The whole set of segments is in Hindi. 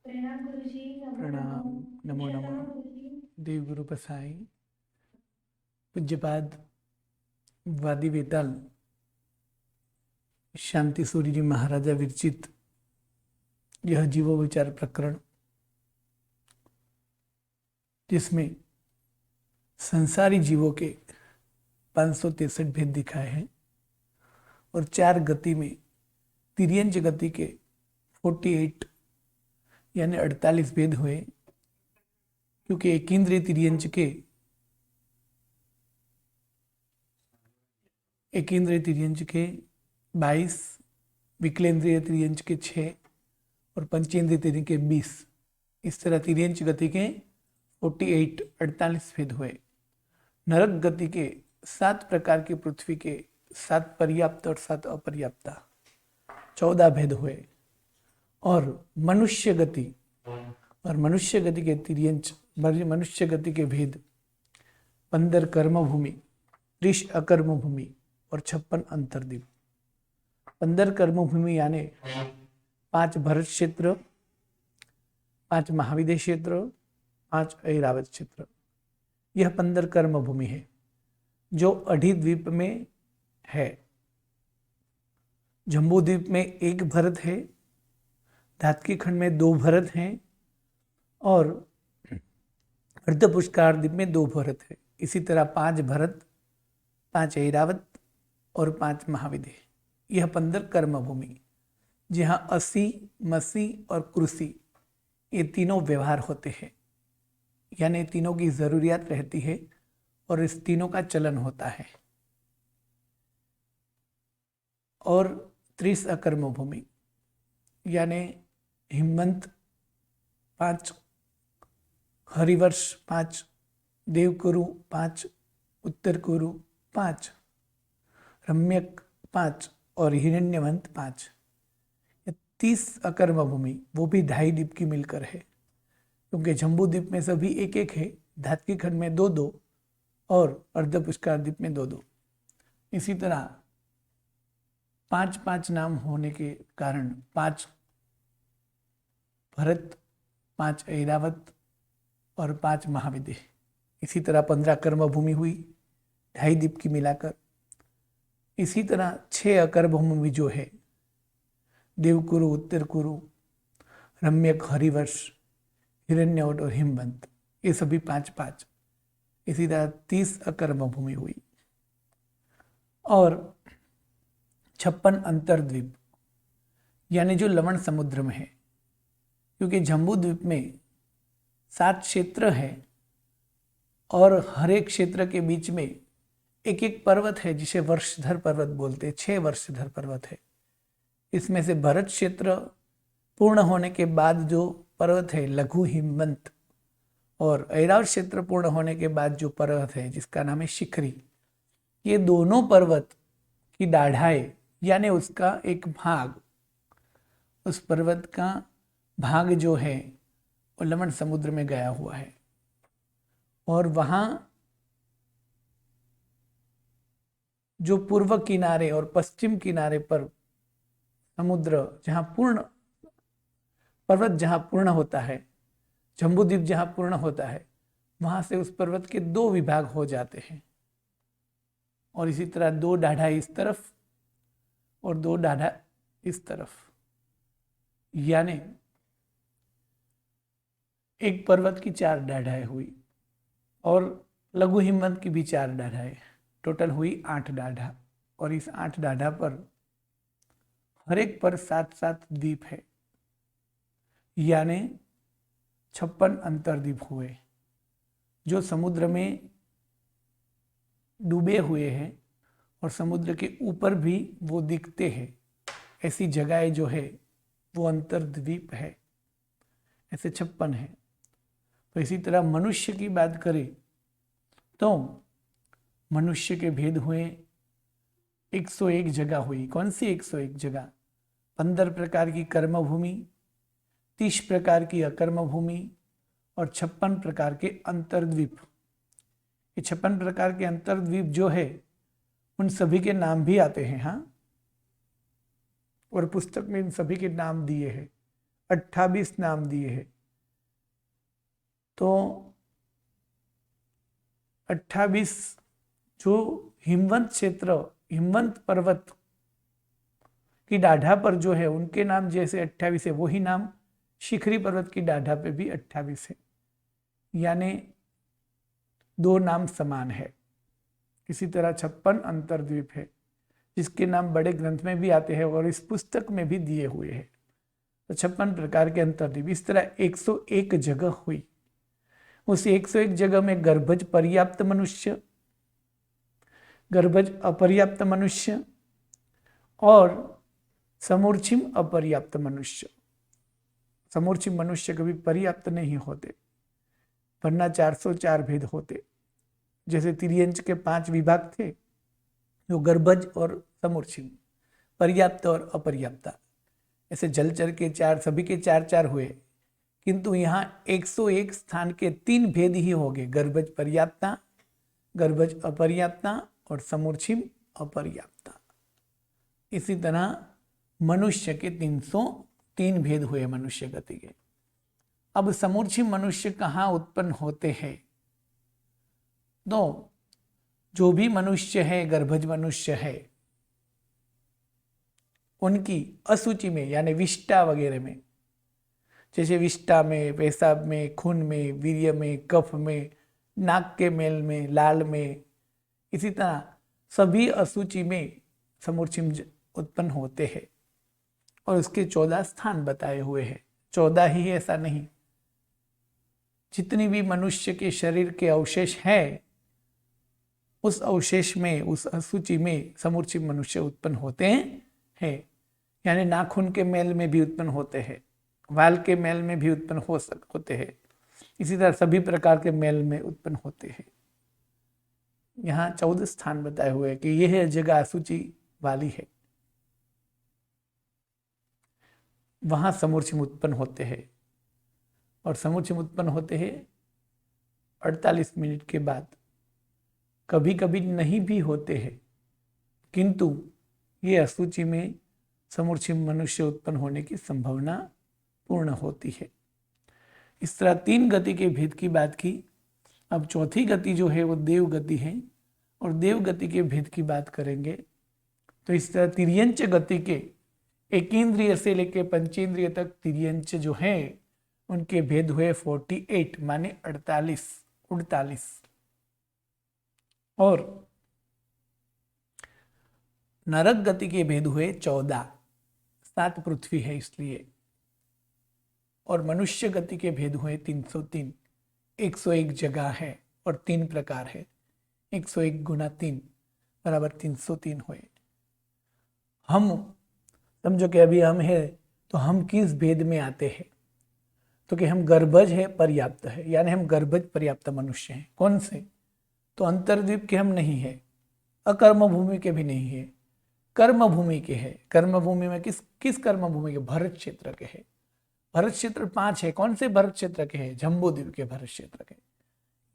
प्रणाम गुरुजी, नमो नमः। प्रणाम। नमो शरणम नमः। गुरुजी। देव गुरु पसाई। पूज्यपाद वादी वेताल शांति सूर्य जी महाराजा विरचित यह जीवो विचार प्रकरण, जिसमें संसारी जीवों के 563 भेद दिखाए हैं और 4 गति में तिर्यंच गति के 48 यानी 48 भेद हुए, क्योंकि एकेंद्रिय तिर्यंच के 22, विकलेंद्रिय तिर्यंच के 6 और पंचेंद्रिय तिर्यंच के 20, इस तरह तिर्यंच गति के 48 भेद हुए। नरक गति के 7 प्रकार की पृथ्वी के 7 पर्याप्त और 7 अपर्याप्ता 14 भेद हुए। और मनुष्य गति के तिर्यंच, मनुष्य गति के भेद 15 कर्म भूमि, 30 अकर्म भूमि और 56 अंतर्द्वीप। 15 कर्म भूमि यानी 5 भरत क्षेत्र, 5 महाविदेह क्षेत्र, 5 ऐरावत क्षेत्र। यह 15 कर्म भूमि है जो अधिद्वीप में है। जम्बू द्वीप में 1 भरत है, धातकी खंड में 2 भरत हैं और अर्धपुष्कर द्वीप में 2 भरत है। इसी तरह 5 भरत, 5 ऐरावत और 5 महाविदेह। यह 15 कर्म भूमि, जहाँ असी, मसी और कृषि ये तीनों व्यवहार होते हैं, यानी तीनों की जरूरियात रहती है और इस तीनों का चलन होता है। और 30 अकर्म भूमि यानी हिमंत 5, हरिवर्ष 5, देवकुरु 5, उत्तर कुरु 5, रम्यक 5 और हिरण्यवंत 5। 30 अकर्म भूमि वो भी 2.5 द्वीप की मिलकर है, क्योंकि जम्बू द्वीप में सभी 1-1 है, धातकी खंड में 2-2 और अर्धपुष्कर द्वीप में 2-2। इसी तरह 5-5 नाम होने के कारण 5 भरत, 5 ऐरावत और 5 महाविदेह। इसी तरह 15 कर्म भूमि हुई 2.5 द्वीप की मिलाकर। इसी तरह 6 अकर्म भूमि जो है, देवकुरु, उत्तर कुरु, रम्यक, हरिवर्ष, हिरण्यवट और हिमवंत, ये सभी 5-5। इसी तरह 30 अकर्म भूमि हुई। और 56 अंतर्द्वीप यानी जो लवण समुद्र में है, क्योंकि जम्बू द्वीप में 7 क्षेत्र है और हर एक क्षेत्र के बीच में 1-1 पर्वत है, जिसे वर्षधर पर्वत बोलते हैं। 6 वर्षधर पर्वत है। इसमें से भरत क्षेत्र पूर्ण होने के बाद जो पर्वत है लघु हिमवंत, और ऐरावत क्षेत्र पूर्ण होने के बाद जो पर्वत है जिसका नाम है शिखरी। ये दोनों पर्वत की दाढ़ाई यानी उसका एक भाग, उस पर्वत का भाग जो है वो लवण समुद्र में गया हुआ है। और वहाँ जो पूर्व किनारे और पश्चिम किनारे पर समुद्र, जहाँ पूर्ण पर्वत जहाँ पूर्ण होता है, जम्बूद्वीप जहाँ पूर्ण होता है, वहाँ से उस पर्वत के 2 विभाग हो जाते हैं। और इसी तरह 2 दाढ़ा इस तरफ और 2 दाढ़ा इस तरफ, यानी एक पर्वत की 4 दाढ़ाएं हुई और लघु हिमवंत की भी 4 दाढ़ाएं, टोटल हुई 8 दाढ़ा। और इस 8 दाढ़ा पर हर एक पर 7-7 द्वीप है, यानी 56 अंतर्द्वीप हुए जो समुद्र में डूबे हुए हैं और समुद्र के ऊपर भी वो दिखते हैं। ऐसी जगहें जो है वो अंतर्द्वीप है। ऐसे 56 है। तो इसी तरह मनुष्य की बात करें तो मनुष्य के भेद हुए 101 जगह हुई। कौन सी 101 जगह? 15 प्रकार की कर्म भूमि, 30 प्रकार की अकर्म भूमि और 56 प्रकार के अंतर्द्वीप। ये 56 प्रकार के अंतर्द्वीप जो है उन सभी के नाम भी आते हैं, हाँ, और पुस्तक में इन सभी के नाम दिए हैं। 28 नाम दिए हैं। तो 28 जो हिमवंत क्षेत्र, हिमवंत पर्वत की डाढ़ा पर जो है उनके नाम जैसे 28 है, वही नाम शिखरी पर्वत की डाढ़ा पे भी 28 है, यानी 2 नाम समान है। इसी तरह 56 अंतर्द्वीप है, जिसके नाम बड़े ग्रंथ में भी आते हैं और इस पुस्तक में भी दिए हुए हैं। तो 56 प्रकार के अंतर्द्वीप। इस तरह 101 जगह हुई। उस 101 जगह में गर्भज पर्याप्त मनुष्य, गर्भज अपर्याप्त मनुष्य और समूर्छिम अपर्याप्त मनुष्य। समूर्छिम मनुष्य कभी पर्याप्त नहीं होते, वरना 404 भेद होते। जैसे तिर्यंच के 5 विभाग थे, जो गर्भज और समूर्छिम, पर्याप्त और अपर्याप्त। ऐसे जलचर के 4, सभी के 4-4 हुए, किंतु यहाँ 101 स्थान के 3 भेद ही हो गए, गर्भज पर्याप्ता, गर्भज अपर्याप्ता और समूर्छिम अपर्याप्ता। इसी तरह मनुष्य के 303 भेद हुए मनुष्य गति के। अब समूर्छिम मनुष्य कहाँ उत्पन्न होते हैं? तो जो भी मनुष्य है, गर्भज मनुष्य है, उनकी असूचि में यानी विष्टा वगैरह में, जैसे विष्टा में, पेशाब में, खून में, वीर्य में, कफ में, नाक के मेल में, लाल में, इसी तरह सभी असूचि में समूर्छिम उत्पन्न होते हैं। और उसके 14 स्थान बताए हुए हैं। 14 ही ऐसा नहीं, जितनी भी मनुष्य के शरीर के अवशेष हैं, उस अवशेष में, उस असूचि में समूर्छिम मनुष्य उत्पन्न होते हैं। यानी नाखून के मेल में भी उत्पन्न होते हैं, वाल के मेल में भी उत्पन्न होते हैं, इसी तरह सभी प्रकार के मेल में उत्पन्न होते हैं। यहाँ 14 स्थान बताए हुए हैं कि यह जगह असूचि वाली है, वहां समूर्छिम उत्पन्न होते हैं। और समूर्छिम उत्पन्न होते हैं 48 मिनट के बाद। कभी कभी नहीं भी होते हैं, किंतु ये असूचि में समूर्छिम मनुष्य उत्पन्न होने की संभावना पूर्ण होती है। इस तरह 3 गति के भेद की बात की। अब चौथी गति जो है वो देव गति है, और देव गति के भेद की बात करेंगे तो इस तरह तिर्यंच गति के एकेंद्रिय से लेकर पंचेंद्रिय तक तिर्यंच जो है उनके भेद हुए 48 माने 48। और नरक गति के भेद हुए 14, 7 पृथ्वी है इसलिए। और मनुष्य गति के भेद हुए 303, 101 जगह है और 3 प्रकार है। 101 गुना 3 बराबर 303 हुए। हम समझो कि अभी हम है तो हम किस भेद में आते हैं? तो कि हम गर्भज है, पर्याप्त है, यानी हम गर्भज पर्याप्त मनुष्य हैं। कौन से? तो अंतर्द्वीप के हम नहीं है, अकर्म भूमि के भी नहीं है, कर्म भूमि के है। कर्म भूमि में किस कर्म भूमि के? भरत क्षेत्र के है। भरत क्षेत्र 5 है। कौन से भरत क्षेत्र के है? जम्बूद्वीप के भरत क्षेत्र के।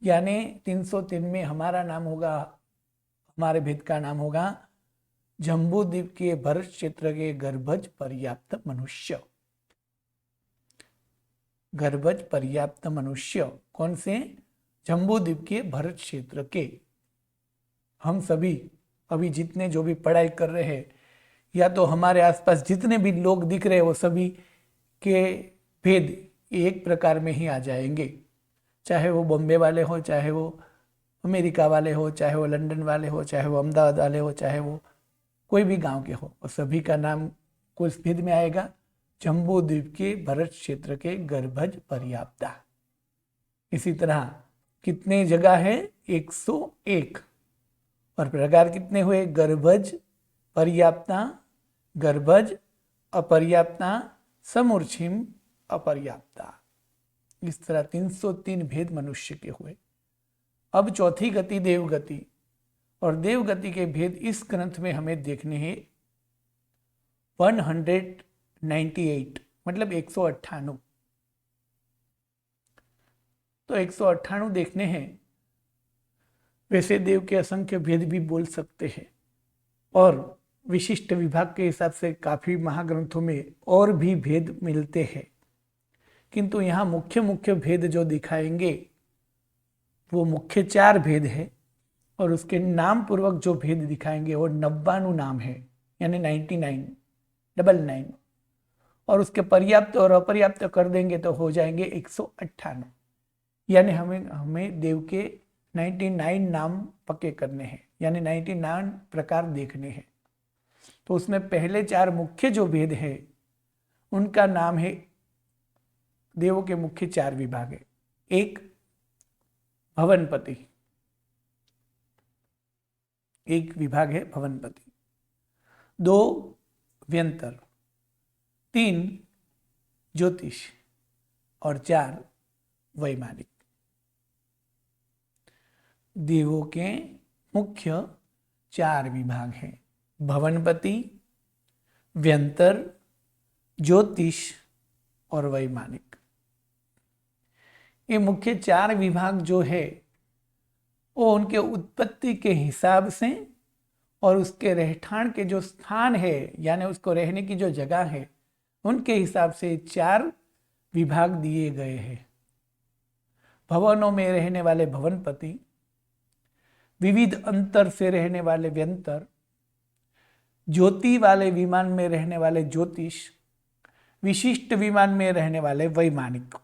यानी 303 में हमारा नाम होगा, हमारे भेद का नाम होगा जम्बूद्वीप के भरत क्षेत्र के गर्भज पर्याप्त मनुष्य। गर्भज पर्याप्त मनुष्य कौन से? जम्बूद्वीप के भरत क्षेत्र के। हम सभी अभी जितने जो भी पढ़ाई कर रहे हैं, या तो हमारे आसपास जितने भी लोग दिख रहे हैं, वो सभी के भेद एक प्रकार में ही आ जाएंगे। चाहे वो बॉम्बे वाले हो, चाहे वो अमेरिका वाले हो, चाहे वो लंदन वाले हो, चाहे वो अहमदाबाद वाले हो, चाहे वो कोई भी गांव के हो, और सभी का नाम किस भेद में आएगा? जम्बूद्वीप के भरत क्षेत्र के गर्भज पर्याप्ता। इसी तरह कितने जगह है? 101। और प्रकार कितने हुए? गर्भज पर्याप्ता, गर्भज अपर्याप्ता, समूर्छिम अपर्याप्ता। इस तरह 303 भेद मनुष्य के हुए। अब चौथी गति देव गति, और देव गति के भेद इस ग्रंथ में हमें देखने हैं 198, मतलब 198। तो 198 देखने हैं। वैसे देव के असंख्य भेद भी बोल सकते हैं, और विशिष्ट विभाग के हिसाब से काफी महाग्रंथों में और भी भेद मिलते हैं। किंतु यहाँ मुख्य मुख्य भेद जो दिखाएंगे वो मुख्य 4 भेद है, और उसके नाम पूर्वक जो भेद दिखाएंगे वो 99 नाम है, यानी 99, और उसके पर्याप्त और अपर्याप्त कर देंगे तो हो जाएंगे 198, यानी हमें देव के 99 नाम पक्के करने हैं, यानी 99 प्रकार देखने हैं। तो उसमें पहले 4 मुख्य जो भेद है उनका नाम है, देवों के मुख्य 4 विभाग है। 1 भवनपति, एक विभाग है भवनपति। 2 व्यंतर, 3 ज्योतिष, और 4 वैमानिक। देवों के मुख्य 4 विभाग हैं, भवनपति, व्यंतर, ज्योतिष और वैमानिक। ये मुख्य 4 विभाग जो है वो उनके उत्पत्ति के हिसाब से और उसके रहठान के जो स्थान है, यानी उसको रहने की जो जगह है, उनके हिसाब से 4 विभाग दिए गए हैं। भवनों में रहने वाले भवनपति, विविध अंतर से रहने वाले व्यंतर, ज्योति वाले विमान में रहने वाले ज्योतिष, विशिष्ट विमान में रहने वाले वैमानिक।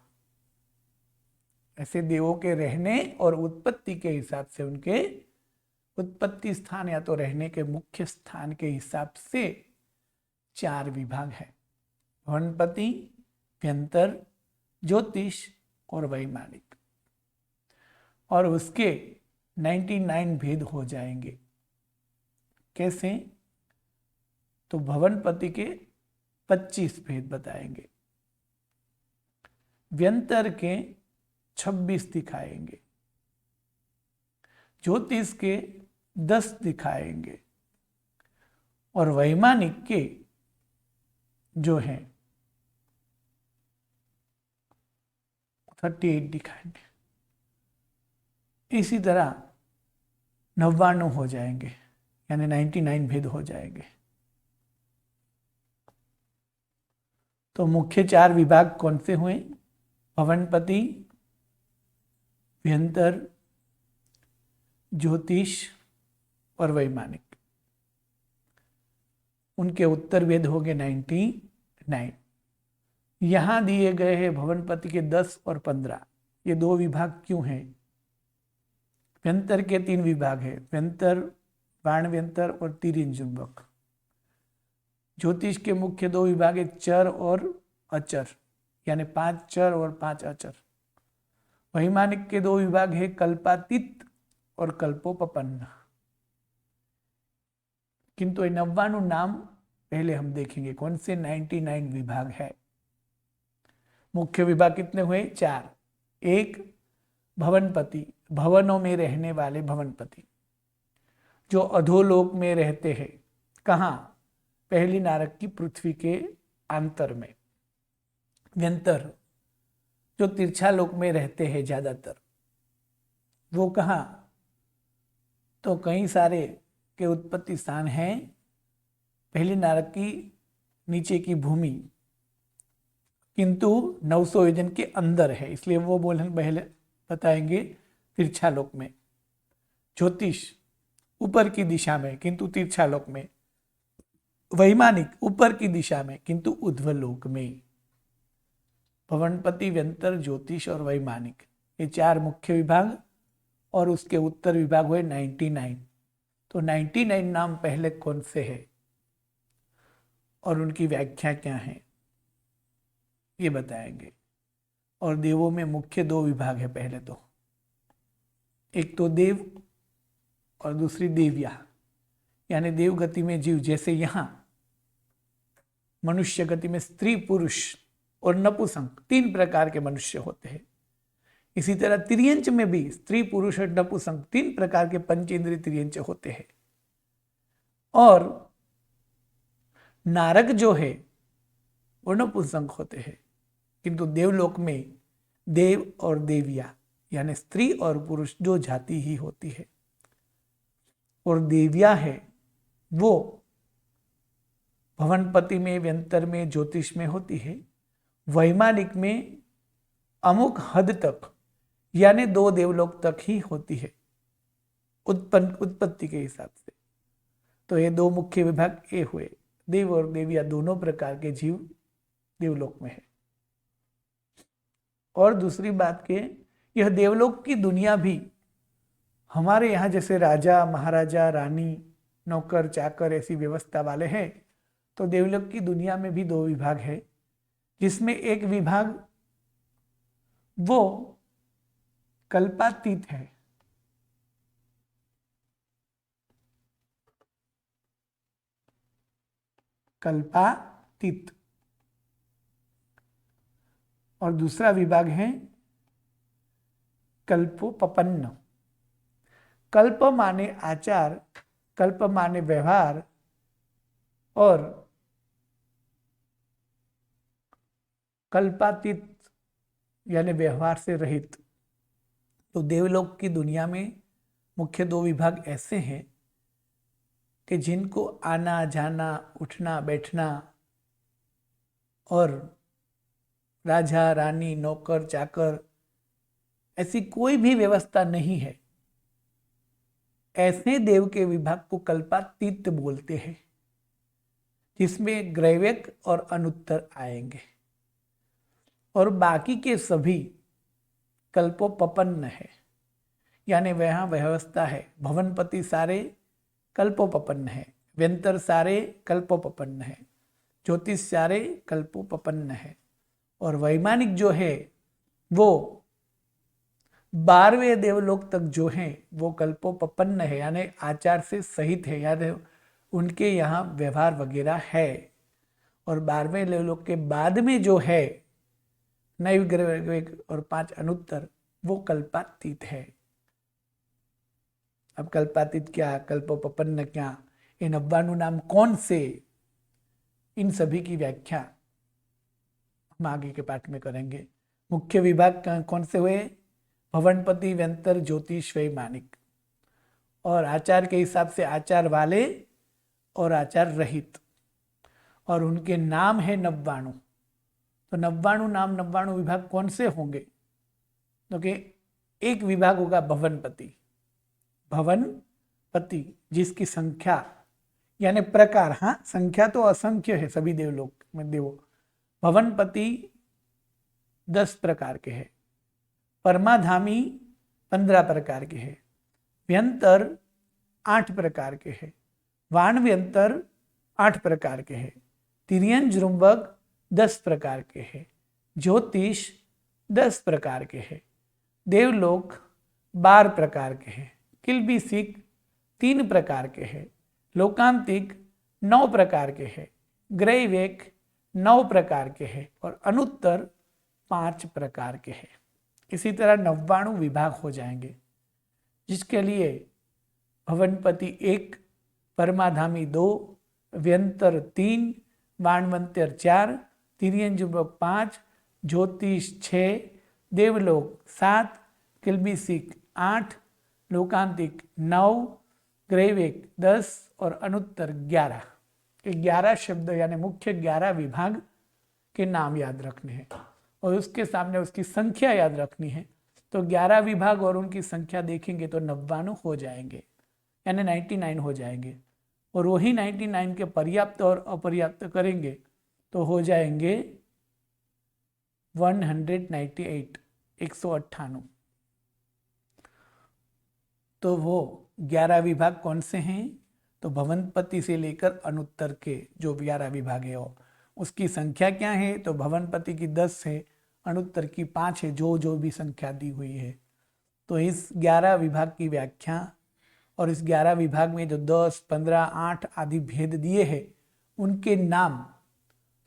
ऐसे देवों के रहने और उत्पत्ति के हिसाब से उनके उत्पत्ति स्थान या तो रहने के मुख्य स्थान के हिसाब से 4 विभाग है, भवनपति, व्यंतर, ज्योतिष और वैमानिक। और उसके 99 भेद हो जाएंगे। कैसे? तो भवनपति के 25 भेद बताएंगे, व्यंतर के 26 दिखाएंगे, ज्योतिष के 10 दिखाएंगे, और वैमानिक के जो है 38 दिखाएंगे। इसी तरह 99 हो जाएंगे, यानी 99 भेद हो जाएंगे। तो मुख्य 4 विभाग कौन से हुए? भवनपति, व्यंतर, ज्योतिष और वैमानिक। उनके उत्तर वेद हो गए 99। यहां दिए गए हैं भवनपति के 10 और 15। ये 2 विभाग क्यों हैं? व्यंतर के 3 विभाग है, व्यंतर, बाण व्यंतर और तीरिन चुंबक। ज्योतिष के मुख्य 2 विभाग है, चर और अचर, यानी 5 चर और 5 अचर। वैमानिक के 2 विभाग है, कल्पातीत और कल्पोपपन्न। किंतु 99 नाम पहले हम देखेंगे कौन से 99 विभाग है। मुख्य विभाग कितने हुए? 4। 1 भवनपति, भवनों में रहने वाले भवनपति, जो अधोलोक में रहते हैं। कहाँ? पहली नारक की पृथ्वी के आंतर में। व्यंतर, जो तिरछालोक में रहते हैं ज्यादातर, वो कहाँ? तो कई सारे के उत्पत्ति स्थान हैं पहली नारक की नीचे की भूमि, किंतु 900 योजन के अंदर है, इसलिए वो बोलन पहले बताएंगे तिरछालोक में। ज्योतिष ऊपर की दिशा में किंतु तिरछालोक में। वैमानिक ऊपर की दिशा में किंतु ऊर्ध्वलोक में। भवनपति, व्यंतर, ज्योतिष और वैमानिक, ये 4 मुख्य विभाग, और उसके उत्तर विभाग हुए 99। तो 99 नाम पहले कौन से है और उनकी व्याख्या क्या है, ये बताएंगे। और देवों में मुख्य 2 विभाग है। पहले तो एक तो देव और दूसरी देविया, यानी देव गति में जीव। जैसे यहाँ मनुष्य गति में स्त्री, पुरुष और नपुंसक 3 प्रकार के मनुष्य होते हैं, इसी तरह तिर्यंच में भी स्त्री, पुरुष और नपुंसक 3 प्रकार के पंचेंद्रिय तिर्यंच होते हैं। और नारक जो है वो नपुंसक होते हैं, किंतु देवलोक में देव और देविया, यानी स्त्री और पुरुष जो जाति ही होती है। और देविया है वो भवनपति में, व्यंतर में, ज्योतिष में होती है। वैमानिक में अमुक हद तक यानी 2 देवलोक तक ही होती है उत्पत्ति के हिसाब से। तो ये 2 मुख्य विभाग ये हुए, देव और देविया दोनों प्रकार के जीव देवलोक में है। और दूसरी बात के यह देवलोक की दुनिया भी हमारे यहाँ जैसे राजा महाराजा रानी नौकर चाकर ऐसी व्यवस्था वाले हैं, तो देवलोक की दुनिया में भी 2 विभाग है, जिसमें एक विभाग वो कल्पातीत है, कल्पातीत, और दूसरा विभाग है कल्पोपपन्न। कल्प माने आचार, कल्प माने व्यवहार, और कल्पातीत यानी व्यवहार से रहित। तो देवलोक की दुनिया में मुख्य 2 विभाग ऐसे हैं कि जिनको आना जाना उठना बैठना और राजा रानी नौकर चाकर ऐसी कोई भी व्यवस्था नहीं है, ऐसे देव के विभाग को कल्पातीत बोलते हैं, जिसमें ग्रैवेक और अनुत्तर आएंगे, और बाकी के सभी कल्पोपपन्न है, यानी वहाँ व्यवस्था है। भवनपति सारे कल्पोपपन्न है, व्यंतर सारे कल्पोपपन्न है, ज्योतिष सारे कल्पोपपन्न है, और वैमानिक जो है वो 12वें देवलोक तक जो है वो कल्पोपपन्न है, यानी आचार से सहित है, यानी उनके यहाँ व्यवहार वगैरह है। और 12वें देवलोक के बाद में जो है नैव ग्रैवेक और 5 अनुत्तर, वो कल्पातीत है। अब कल्पातीत क्या, कल्पोपपन्न क्या, इन 99 नाम कौन से, इन सभी की व्याख्या हम आगे के पाठ में करेंगे। मुख्य विभाग कौन से हुए, भवनपति व्यंतर ज्योतिष वैमानिक, और आचार के हिसाब से आचार वाले और आचार रहित, और उनके नाम है 99। तो 99 नाम 99 विभाग कौन से होंगे, क्योंकि एक विभाग होगा भवनपति, भवनपति जिसकी संख्या यानी प्रकार, हाँ संख्या तो असंख्य है सभी देवलोक में देवो। भवनपति 10 प्रकार के हैं, परमाधामी 15 प्रकार के हैं, व्यंतर 8 प्रकार के हैं, वाण व्यंतर 8 प्रकार के हैं, तिर्यन जृंबक 10 प्रकार के हैं, ज्योतिष 10 प्रकार के हैं, देवलोक 12 प्रकार के हैं, किल्बिसिक 3 प्रकार के हैं, लोकांतिक 9 प्रकार के हैं, ग्रैवेक 9 प्रकार के हैं, और अनुत्तर 5 प्रकार के हैं। इसी तरह 99 विभाग हो जाएंगे, जिसके लिए भवनपति 1, परमाधामी 2, व्यंतर 3, वाणवंतर 4, तिर्यन जृंबक 5, ज्योतिष 6, देवलोक 7, किल्बिसिक 8, लोकांतिक 9, ग्रैवेक 10 और अनुत्तर 11। 11 शब्द यानी मुख्य 11 विभाग के नाम याद रखने हैं, और उसके सामने उसकी संख्या याद रखनी है। तो 11 विभाग और उनकी संख्या देखेंगे तो 99 हो जाएंगे, यानी 99 हो जाएंगे, और वही 99 के पर्याप्त और अपर्याप्त करेंगे तो हो जाएंगे 198, 198। तो वो 11 विभाग कौन से हैं, तो भवनपति से लेकर अनुत्तर के जो 11 विभाग है वो उसकी संख्या क्या है, तो भवनपति की 10 है, अनुत्तर की 5 है, जो जो भी संख्या दी हुई है। तो इस 11 विभाग की व्याख्या और इस 11 विभाग में जो 10, 15, 8 आदि भेद दिए हैं उनके नाम,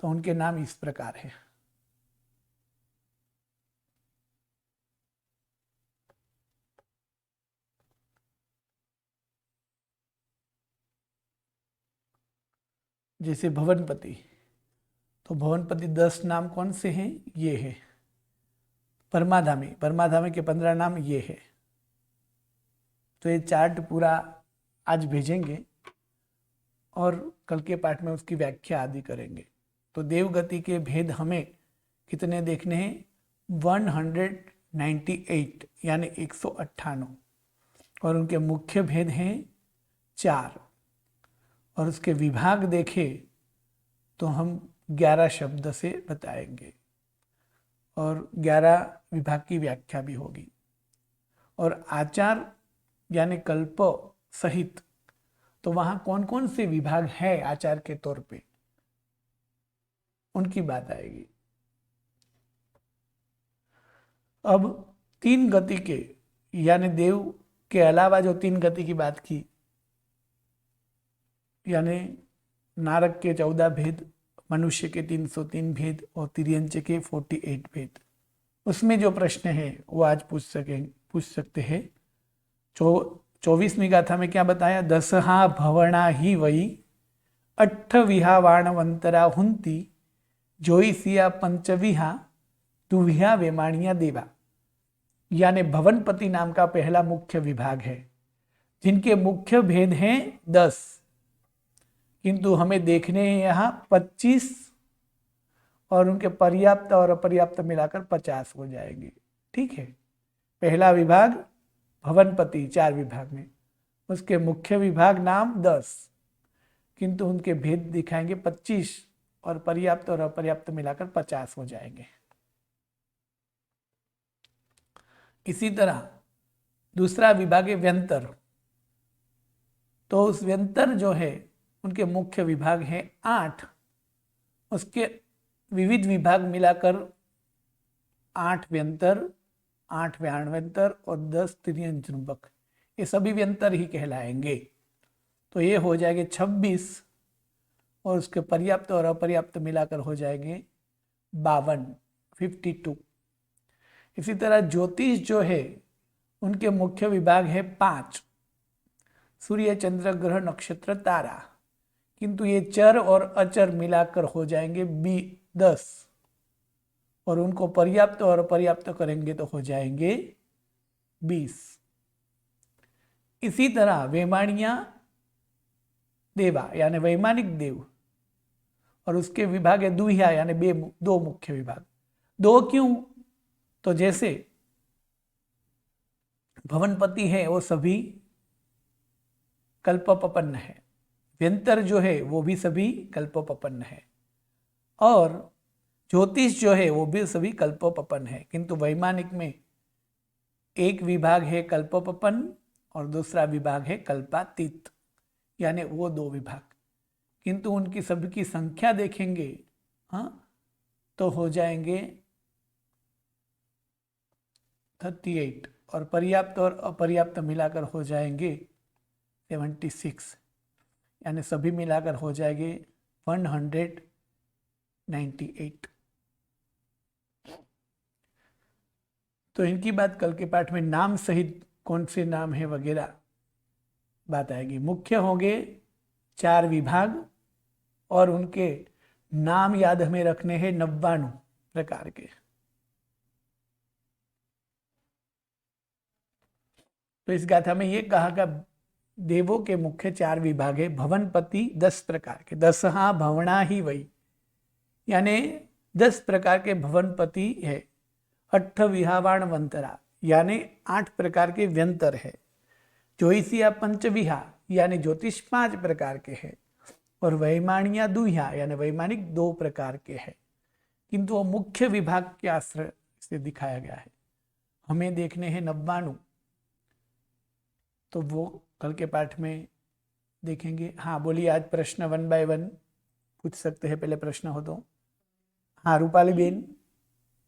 तो उनके नाम इस प्रकार है। जैसे भवनपति, तो भवनपति 10 नाम कौन से हैं, ये है। परमाधामी, परमाधामी के 15 नाम ये है। तो ये चार्ट पूरा आज भेजेंगे और कल के पाठ में उसकी व्याख्या आदि करेंगे। तो देवगति के भेद हमें कितने देखने हैं, 198 यानी 198, और उनके मुख्य भेद हैं 4, और उसके विभाग देखें तो हम 11 शब्द से बताएंगे और 11 विभाग की व्याख्या भी होगी। और आचार यानी कल्प सहित तो वहां कौन कौन से विभाग है आचार के तौर पे, उनकी बात आएगी। अब 3 गति के यानी देव के अलावा जो 3 गति की बात की, यानी नारक के 14 भेद, मनुष्य के 303 भेद और तिर्यंच के 48 भेद, उसमें जो प्रश्न है वो आज पूछ सकते हैं। 24वीं गाथा में क्या बताया, 10 भवना ही वही 8 विहावाणवंतरा हुंती जोईसिया पंचविहा दुविहा वेमाणिया देवा, यानी भवनपति नाम का पहला मुख्य विभाग है, जिनके मुख्य भेद हैं 10, किंतु हमें देखने हैं यहाँ 25, और उनके पर्याप्त और अपर्याप्त मिलाकर 50 हो जाएंगे। ठीक है, पहला विभाग भवनपति 4 विभाग में, उसके मुख्य विभाग नाम 10, किंतु उनके भेद दिखाएंगे 25, और पर्याप्त और अपर्याप्त मिलाकर 50 हो जाएंगे। इसी तरह दूसरा विभाग है व्यंतर, तो उस व्यंतर जो है उनके मुख्य विभाग है 8, उसके विविध विभाग मिलाकर 8 व्यंतर, 8 व्याणव्यंतर और 10 तिर्यंचनुबक, ये सभी व्यंतर ही कहलाएंगे। तो ये हो जाएंगे 26, और उसके पर्याप्त और अपर्याप्त मिलाकर हो जाएंगे 52। इसी तरह ज्योतिष जो है उनके मुख्य विभाग है 5, सूर्य चंद्र ग्रह नक्षत्र तारा, किंतु ये चर और अचर मिलाकर हो जाएंगे 10, और उनको पर्याप्त और अपर्याप्त करेंगे तो हो जाएंगे 20। इसी तरह वैमाणिया देवा यानी वैमानिक देव, और उसके विभाग है दुहिया यानी 2 मुख्य विभाग। 2 क्यों, तो जैसे भवनपति है वो सभी कल्पपन्न है, व्यंतर जो है वो भी सभी कल्पपन्न है, और ज्योतिष जो है वो भी सभी कल्पपन्न है, किंतु वैमानिक में एक विभाग है कल्पपन्न और दूसरा विभाग है कल्पातीत, यानी वो 2 विभाग, किंतु उनकी सभी की संख्या देखेंगे तो हो जाएंगे 38, और पर्याप्त और अपर्याप्त मिलाकर हो जाएंगे 76, यानी सभी मिलाकर हो जाएंगे 198। तो इनकी बात कल के पाठ में नाम सहित कौन से नाम है वगैरह बात आएगी। मुख्य होंगे 4 विभाग, और उनके नाम याद हमें रखने हैं 99 प्रकार के। तो इस गाथा में ये कहा कि देवों के मुख्य 4 विभाग है, भवनपति 10 प्रकार के, 10 भवना ही वही, यानी 10 प्रकार के भवनपति है। 8 विहावाणवंतरा यानी 8 प्रकार के व्यंतर है। ज्योतिषिया पंचविहा यानी ज्योतिष 5 प्रकार के हैं, और वैमाणिया दुहिया यानी वैमानिक 2 प्रकार के हैं, किंतु वो मुख्य विभाग के आश्रय से दिखाया गया है। हमें देखने हैं 99, तो वो कल के पाठ में देखेंगे। हाँ बोलिए, आज प्रश्न 1 बाय 1 पूछ सकते हैं, पहले प्रश्न हो तो। हाँ रूपाली बेन।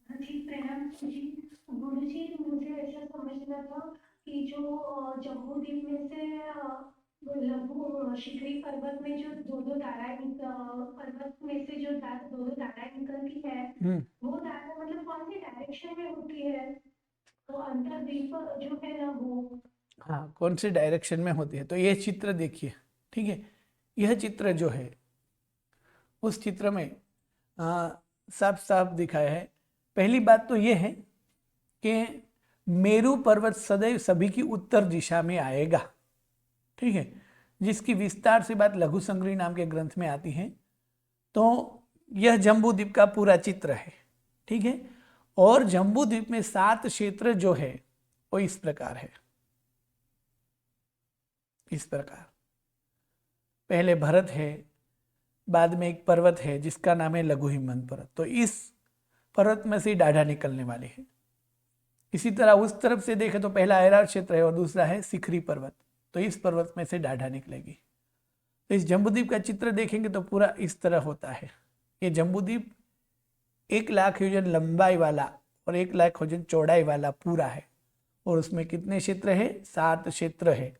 जी प्रणाम जी। गुरुजी मुझे ऐसा समझना था कि जो जम्मू द्वीप में से लघु शिखरी पर्वत में जो 2 धाराएं पर्वत में से जो 2 धाराएं निकलती है, वो धारा मतलब कौन सी डायरेक्शन में होती है, तो अंतर्द्वीप जो है ना वो, हाँ कौन सी डायरेक्शन में होती है, तो ये चित्र देखिए। ठीक है, यह चित्र जो है उस चित्र में साफ साफ दिखाया है। पहली बात तो ये है कि मेरू पर्वत सदैव सभी की उत्तर दिशा में आएगा। ठीक है, जिसकी विस्तार से बात लघु संग्रही नाम के ग्रंथ में आती है। तो यह जम्बूद्वीप का पूरा चित्र है। ठीक है, और जम्बू द्वीप में 7 क्षेत्र जो है वो इस प्रकार है, इस प्रकार। पहले भरत है, बाद में एक पर्वत है जिसका नाम है लघु हिमवंत पर्वत, तो इस पर्वत में से डाढ़ा निकलने वाली है। इसी तरह उस तरफ से देखें तो पहला ऐरावत क्षेत्र है और दूसरा है शिखरी पर्वत, तो इस पर्वत में से डाढ़ा निकलेगी। तो इस जम्बूद्वीप का चित्र देखेंगे तो पूरा इस तरह होता है। ये जम्बूद्वीप 1 लाख योजन लंबाई वाला और 1 लाख योजन चौड़ाई वाला पूरा है, और उसमें कितने क्षेत्र है? 7 क्षेत्र है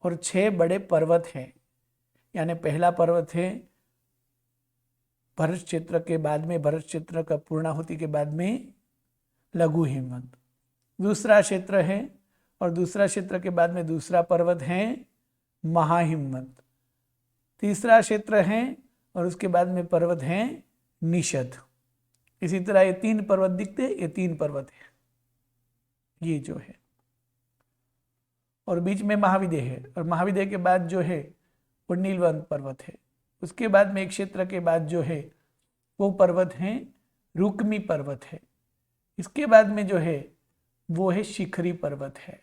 और 6 बड़े पर्वत हैं। यानी पहला पर्वत है भरत क्षेत्र के बाद में, भरत क्षेत्र का पूर्णाहुति के बाद में लघु हिमवंत, दूसरा क्षेत्र है, और दूसरा क्षेत्र के बाद में दूसरा पर्वत है महाहिमवंत, तीसरा क्षेत्र है और उसके बाद में पर्वत है निषद। इसी तरह ये 3 पर्वत दिखते, ये 3 पर्वत है, ये जो है, और बीच में महाविदेह है, और महाविदेह के बाद जो है वो नीलवंत पर्वत है। उसके बाद में एक क्षेत्र के बाद जो है वो पर्वत है रुक्मी पर्वत है। इसके बाद में जो है वो है शिखरी पर्वत है।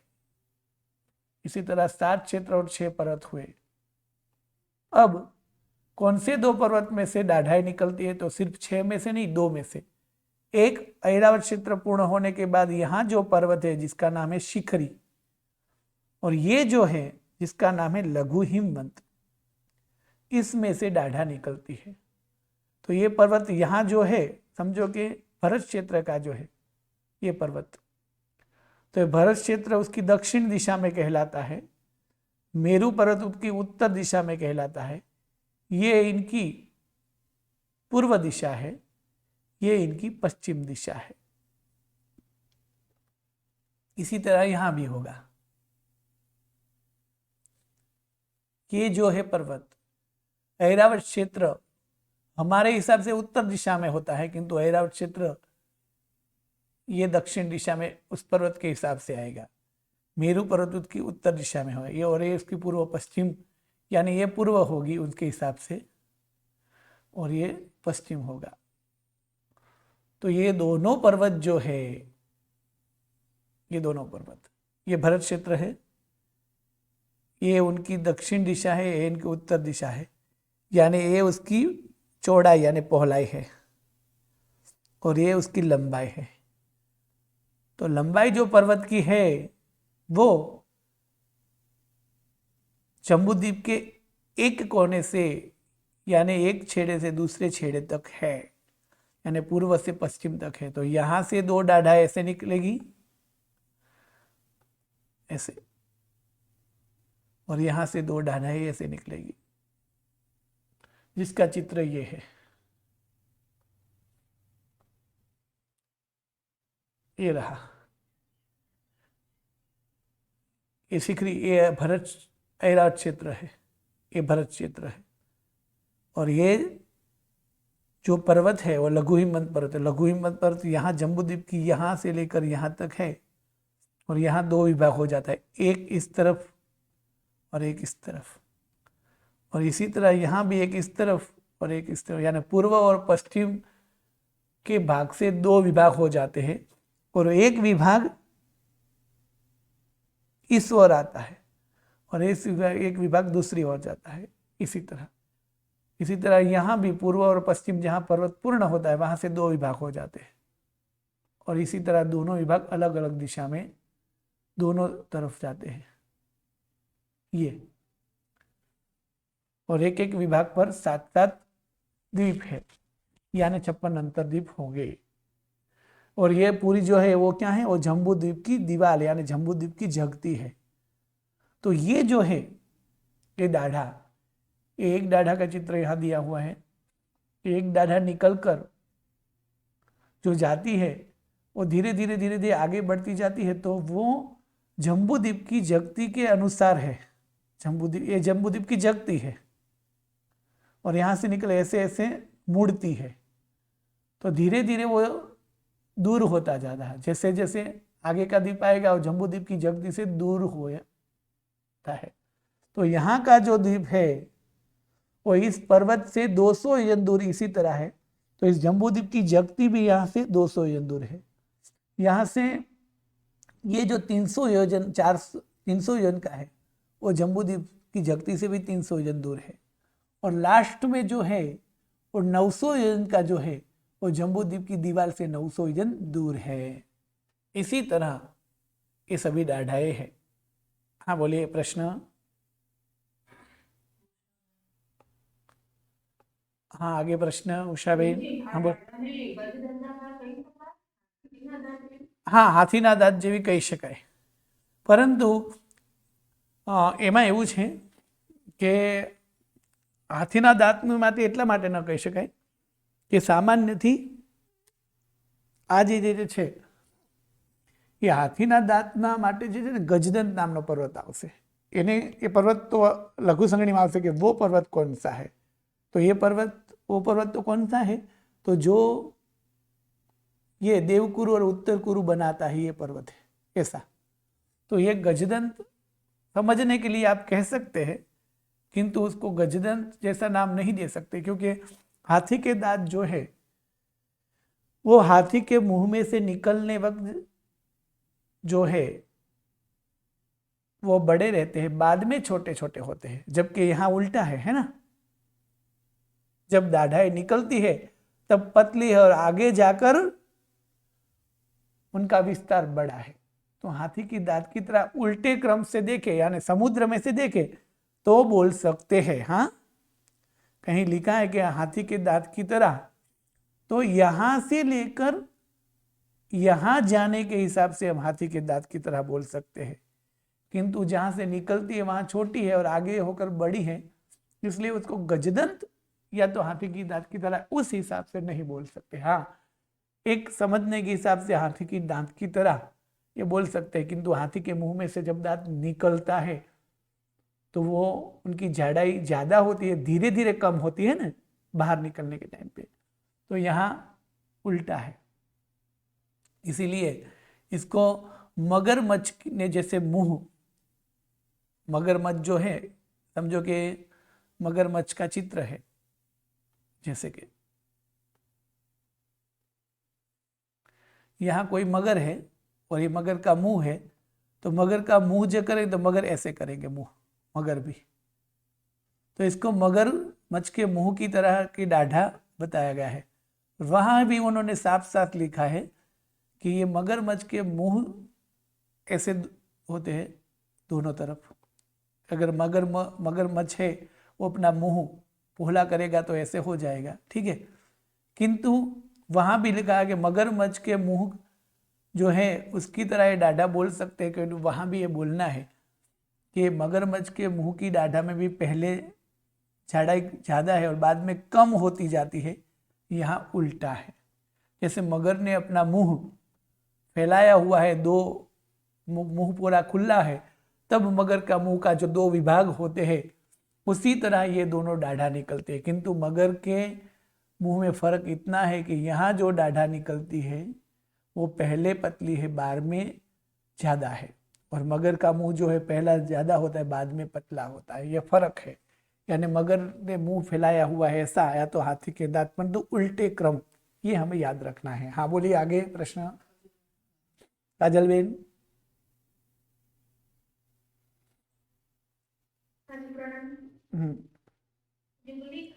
इसी तरह 7 क्षेत्र और 6 पर्वत हुए। अब कौन से 2 पर्वत में से डाढ़ाई निकलती है? तो सिर्फ 6 में से नहीं, 2 में से। एक ऐरावत क्षेत्र पूर्ण होने के बाद यहां जो पर्वत है जिसका नाम है शिखरी, और ये जो है जिसका नाम है लघु हिमवंत, इसमें से डाढ़ा निकलती है। तो ये पर्वत यहां जो है, समझो कि भरत क्षेत्र का जो है ये पर्वत, तो भरत क्षेत्र उसकी दक्षिण दिशा में कहलाता है, मेरू पर्वत उसकी उत्तर दिशा में कहलाता है, ये इनकी पूर्व दिशा है, ये इनकी पश्चिम दिशा है। इसी तरह यहां भी होगा। ये जो है पर्वत ऐरावत क्षेत्र हमारे हिसाब से उत्तर दिशा में होता है, किंतु ऐरावत क्षेत्र ये दक्षिण दिशा में उस पर्वत के हिसाब से आएगा। मेरू पर्वत उसकी उत्तर दिशा में होगा ये, और ये उसकी पूर्व पश्चिम, यानी ये पूर्व होगी उनके हिसाब से और ये पश्चिम होगा। तो ये दोनों पर्वत जो है, ये दोनों पर्वत, ये भरत क्षेत्र है, ये उनकी दक्षिण दिशा है, ये इनकी उत्तर दिशा है, यानी ये उसकी चौड़ाई यानी पहलाई है और ये उसकी लंबाई है। तो लंबाई जो पर्वत की है वो जम्बूद्वीप के एक कोने से यानी एक छेड़े से दूसरे छेड़े तक है, यानी पूर्व से पश्चिम तक है। तो यहां से 2 डाढ़ाई ऐसे निकलेगी, ऐसे, और यहां से 2 डाढ़ाई ऐसे निकलेगी, जिसका चित्र ये है। ये रहा, ये शिखरी, ये भरत ऐरावत क्षेत्र है, ये भरत क्षेत्र है, और ये जो पर्वत है वो लघु हिमवंत पर्वत है। लघु हिमवंत पर्वत यहाँ जम्बूद्वीप की यहाँ से लेकर यहाँ तक है, और यहाँ 2 विभाग हो जाता है, एक इस तरफ और एक इस तरफ, और इसी तरह यहाँ भी एक इस तरफ और एक इस तरफ, यानी पूर्व और पश्चिम के भाग से 2 विभाग हो जाते हैं, और एक विभाग इस ओर आता है और एक विभाग दूसरी ओर जाता है। इसी तरह यहाँ भी पूर्व और पश्चिम जहाँ पर्वत पूर्ण होता है वहाँ से 2 विभाग हो जाते हैं, और इसी तरह दोनों विभाग अलग अलग दिशा में दोनों तरफ जाते हैं ये, और एक एक विभाग पर 7-7 द्वीप है, यानी 56 अंतरद्वीप होंगे। और ये पूरी जो है वो क्या है? वो जम्बूद्वीप की दीवार यानी जम्बूद्वीप की जगती है। तो ये जो है ये डाढ़ा, एक डाढ़ा का चित्र यहाँ दिया हुआ है। एक डाढ़ा निकलकर जो जाती है वो धीरे धीरे आगे बढ़ती जाती है, तो वो जम्बूद्वीप की जगती के अनुसार है। ये जम्बूद्वीप की जगती है, और यहाँ से निकल ऐसे ऐसे मुड़ती है, तो धीरे धीरे वो दूर होता जाता है। जैसे जैसे आगे का द्वीप आएगा और जम्बूद्वीप की जगती से दूर होता है। तो यहाँ का जो द्वीप है वो इस पर्वत से 200 योजन दूर इसी तरह है। तो इस जम्बूद्वीप की जगती भी यहाँ से 200 योजन दूर है। यहाँ से ये जो 300 योजन 300 योजन का है वो जम्बूद्वीप की जगती से भी 300 योजन दूर है, और लास्ट में जो है वो 900 योजन का जो है वो जम्बूद्वीप की दीवार से 900 योजन दूर है। इसी तरह ये सभी डाढ़ाएं हैं। हाँ बोलिए प्रश्न। हाँ आगे प्रश्न उषा बेन। हाँ बोल। हाँ હાથીના દાંત જેવી કહી શકાય, પરંતુ એમાં એવું છે કે હાથીના દાંતનું માટે એટલા માટે ન કહી શકાય કે સામાન્યથી આ જે છે એ હાથીના દાંતના માટે જે છે ને ગજદંત નામનો પર્વત આવશે, એને એ પર્વત તો લઘુ સંજ્ઞામાં આવશે કે वो पर्वत कौन सा है, तो ये पर्वत तो कौन सा है, तो जो ये देवकुरु और उत्तर कुरु बनाता है ये पर्वत है ऐसा। तो ये गजदंत समझने के लिए आप कह सकते हैं, किंतु उसको गजदंत जैसा नाम नहीं दे सकते, क्योंकि हाथी के दांत जो है वो हाथी के मुंह में से निकलने वक्त जो है वो बड़े रहते हैं, बाद में छोटे छोटे होते हैं, जबकि यहाँ उल्टा है ना। जब दाढ़ाई निकलती है तब पतली है और आगे जाकर उनका विस्तार बड़ा है। तो हाथी की दांत की तरह उल्टे क्रम से देखे यानी समुद्र में से देखे तो बोल सकते हैं। हाँ कहीं लिखा है कि हाथी के दांत की तरह, तो यहां से लेकर यहां जाने के हिसाब से हम हाथी के दांत की तरह बोल सकते हैं, किंतु जहां से निकलती है वहां छोटी है और आगे होकर बड़ी है, इसलिए उसको गजदंत या तो हाथी की दांत की तरह उस हिसाब से नहीं बोल सकते। हाँ एक समझने के हिसाब से हाथी की दांत की तरह ये बोल सकते हैं, किंतु हाथी के मुंह में से जब दांत निकलता है तो वो उनकी जाड़ाई ज़्यादा होती है, धीरे धीरे कम होती है ना बाहर निकलने के टाइम पे, तो यहाँ उल्टा है। इसीलिए इसको मगरमच्छ ने जैसे मुंह, मगरमच्छ जो है समझो कि मगरमच्छ का चित्र है, जैसे कि यहाँ कोई मगर है और ये मगर का मुंह है, तो मगर का मुंह जो करें तो मगर ऐसे करेंगे मुंह, मगर भी, तो इसको मगरमच्छ के मुंह की तरह की डाढ़ा बताया गया है। वहाँ भी उन्होंने साफ साफ लिखा है कि ये मगरमच्छ के मुंह ऐसे होते हैं दोनों तरफ। अगर मगरमच्छ है वो अपना मुंह पोहला करेगा तो ऐसे हो जाएगा, ठीक है, किंतु वहाँ भी लिखा है कि मगरमच्छ के मुंह जो है उसकी तरह ये डाढ़ा बोल सकते हैं, क्योंकि वहाँ भी ये बोलना है कि मगरमच्छ के मुंह की डाढ़ा में भी पहले चौड़ाई ज़्यादा है और बाद में कम होती जाती है, यहाँ उल्टा है। जैसे मगर ने अपना मुंह फैलाया हुआ है, दो मुंह पूरा खुला है, तब मगर का मुंह का जो दो विभाग होते हैं उसी तरह ये दोनों डाढ़ा निकलते हैं, किंतु मगर के मुंह में फर्क इतना है कि यहाँ जो डाढ़ा निकलती है वो पहले पतली है, बाद में ज़्यादा है, और मगर का मुंह जो है पहला ज़्यादा होता है बाद में पतला होता है, ये फर्क है। यानी मगर ने मुंह फैलाया हुआ है ऐसा, या तो हाथी के दांत, परंतु उल्टे क्रम, ये हमें याद रखना है। हाँ बोलिए आगे प्रश्न काजल बेन।